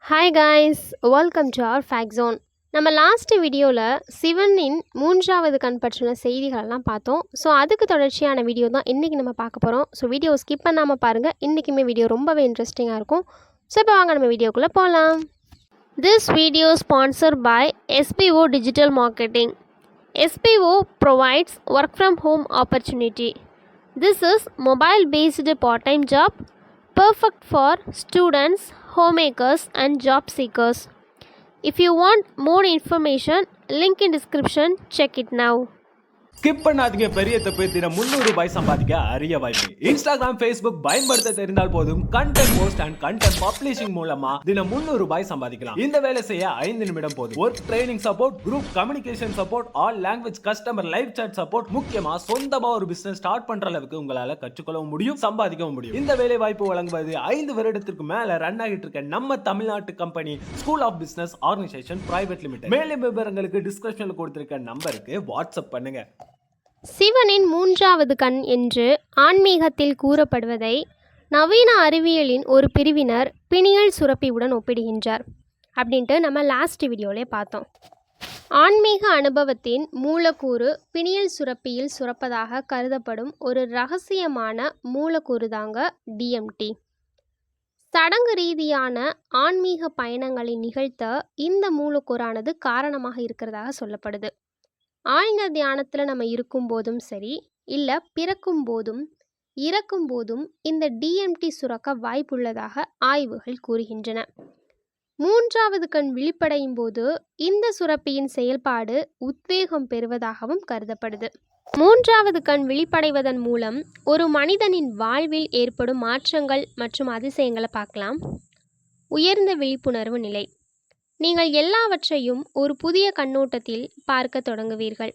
Hi guys, welcome to our fact zone. நம்ம last வீடியோவில் சிவனின் மூன்றாவது கண் பற்றின செய்திகளெல்லாம் பார்த்தோம். ஸோ அதுக்கு தொடர்ச்சியான வீடியோ தான் இன்றைக்கி நம்ம பார்க்க போகிறோம். ஸோ வீடியோ ஸ்கிப் பண்ணாமல் பாருங்கள், இன்றைக்குமே வீடியோ ரொம்பவே இன்ட்ரெஸ்டிங்காக இருக்கும். ஸோ இப்போ வாங்க நம்ம வீடியோக்குள்ளே போகலாம். This video sponsored by SPO digital marketing. SPO provides work from home opportunity. This is mobile based part-time job perfect for students, homemakers and job seekers. If you want more information, link in description, check it now. Skip பண்ணாதீங்க, பெரிய தப்பு. தினம் 300 ரூபாய் சம்பாதிக்க அரிய வாய்ப்பு. Instagram, Facebook பயன்படுத்த தெரிந்தால் போதும் content post and content publishing மூலமா தினம் 300 ரூபாய் சம்பாதிக்கலாம். இந்த வேலை செய்ய 5 நிமிடம் போதும். Work training support, group communication support, all language customer live chat support, முக்கியமா சொந்தமா ஒரு பிசினஸ் ஸ்டார்ட் பண்ற அளவுக்கு உங்களால கற்றுக்கொள்ளவும் முடியும், சம்பாதிக்கவும் முடியும். இந்த வேலை வாய்ப்பு வழங்குவது 5 வருடத்திற்கு மேல ரன் ஆகிட்டு இருக்க நம்ம தமிழ்நாட்டு company school of business organisation private limited. மேலும் விவரங்களுக்கு டிஸ்கிரிப்ஷன்ல கொடுத்திருக்க நம்பருக்கு வாட்ஸ்அப் பண்ணுங்க. சிவனின் மூன்றாவது கண் என்று ஆன்மீகத்தில் கூறப்படுவதை நவீன அறிவியலின் ஒரு பிரிவினர் பிணியல் சுரப்பியுடன் ஒப்பிடுகின்றார் அப்படின்ட்டு நம்ம லாஸ்ட் வீடியோவிலே பார்த்தோம். ஆன்மீக அனுபவத்தின் மூலக்கூறு பிணியல் சுரப்பியில் சுரப்பதாக கருதப்படும் ஒரு இரகசியமான மூலக்கூறு தாங்க DMT. சடங்கு ரீதியான ஆன்மீக பயணங்களை நிகழ்த்த இந்த மூலக்கூறானது காரணமாக இருக்கிறதாக சொல்லப்படுது. ஆழ்ந்த தியானத்தில் நம்ம இருக்கும்போதும் சரி, இல்லை பிறக்கும் போதும் இறக்கும் போதும் இந்த DMT சுரக்க வாய்ப்புள்ளதாக ஆய்வுகள் கூறுகின்றன. மூன்றாவது கண் விழிப்படையும் போது இந்த சுரப்பியின் செயல்பாடு உத்வேகம் பெறுவதாகவும் கருதப்படுது. மூன்றாவது கண் விழிப்படைவதன் மூலம் ஒரு மனிதனின் வாழ்வில் ஏற்படும் மாற்றங்கள் மற்றும் அதிசயங்களை பார்க்கலாம். உயர்ந்த விழிப்புணர்வு நிலை. நீங்கள் எல்லாவற்றையும் ஒரு புதிய கண்ணோட்டத்தில் பார்க்க தொடங்குவீர்கள்.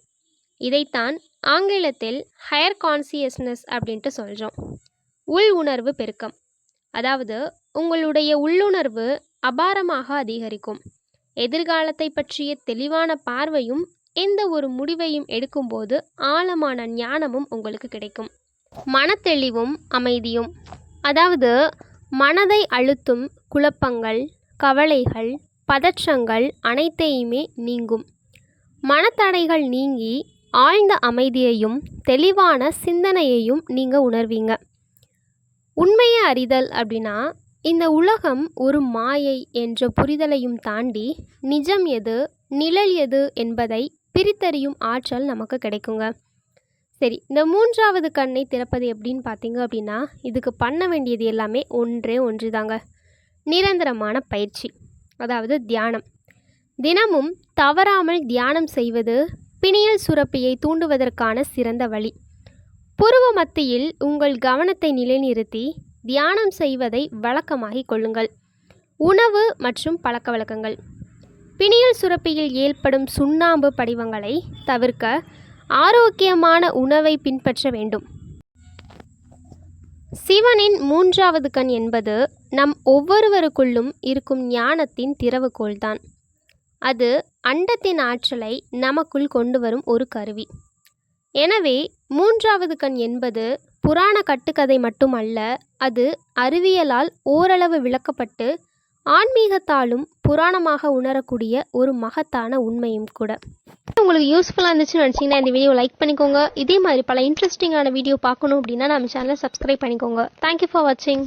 இதைத்தான் ஆங்கிலத்தில் ஹையர் கான்சியஸ்னஸ் அப்படின்ட்டு சொல்கிறோம். உள் உணர்வு பெருக்கம், அதாவது உங்களுடைய உள்ளுணர்வு அபாரமாக அதிகரிக்கும். எதிர்காலத்தை பற்றிய தெளிவான பார்வையும் எந்த ஒரு முடிவையும் எடுக்கும்போது ஆழமான ஞானமும் உங்களுக்கு கிடைக்கும். மனத்தெளிவும் அமைதியும், அதாவது மனதை அழுத்தும் குழப்பங்கள், கவலைகள், பதற்றங்கள் அனைத்தையுமே நீங்கும். மனத்தடைகள் நீங்கி ஆழ்ந்த அமைதியையும் தெளிவான சிந்தனையையும் நீங்கள் உணர்வீங்க. உண்மையை அறிதல் அப்படின்னா இந்த உலகம் ஒரு மாயை என்ற புரிதலையும் தாண்டி நிஜம் எது, நிழல் எது என்பதை பிரித்தறியும் ஆற்றல் நமக்கு கிடைக்குங்க. சரி, இந்த மூன்றாவது கண்ணை திறப்பது எப்படின்னு பார்த்தீங்க அப்படின்னா, இதுக்கு பண்ண வேண்டியது எல்லாமே ஒன்று தாங்க. நிரந்தரமான பயிற்சி, அதாவது தியானம். தினமும் தவறாமல் தியானம் செய்வது பிணியல் சுரப்பியை தூண்டுவதற்கான சிறந்த வழி. புருவ மத்தியில் உங்கள் கவனத்தை நிலைநிறுத்தி தியானம் செய்வதை வழக்கமாகிக் கொள்ளுங்கள். உணவு மற்றும் பழக்க வழக்கங்கள். பிணியல் சுரப்பியில் ஏற்படும் சுண்ணாம்பு படிவங்களை தவிர்க்க ஆரோக்கியமான உணவை பின்பற்ற வேண்டும். சிவனின் மூன்றாவது கண் என்பது நம் ஒவ்வொருவருக்குள்ளும் இருக்கும் ஞானத்தின் திறவுகோள்தான். அது அண்டத்தின் ஆற்றலை நமக்குள் கொண்டு வரும் ஒரு கருவி. எனவே மூன்றாவது கண் என்பது புராண கட்டுக்கதை மட்டுமல்ல, அது அறிவியலால் ஓரளவு விளக்கப்பட்டு ஆன்மீகத்தாலும் புராணமாக உணரக்கூடிய ஒரு மகத்தான உண்மையும் கூட. உங்களுக்கு யூஸ்ஃபுல்லாக இருந்துச்சுன்னு நினச்சிங்கன்னா இந்த வீடியோ லைக் பண்ணிக்கோங்க. இதே மாதிரி பல இன்ட்ரெஸ்டிங்கான வீடியோ பார்க்கணும் அப்படின்னா நம்ம சேனலை சப்ஸ்கிரைப் பண்ணிக்கோங்க. தேங்க்யூ ஃபார் வாட்சிங்.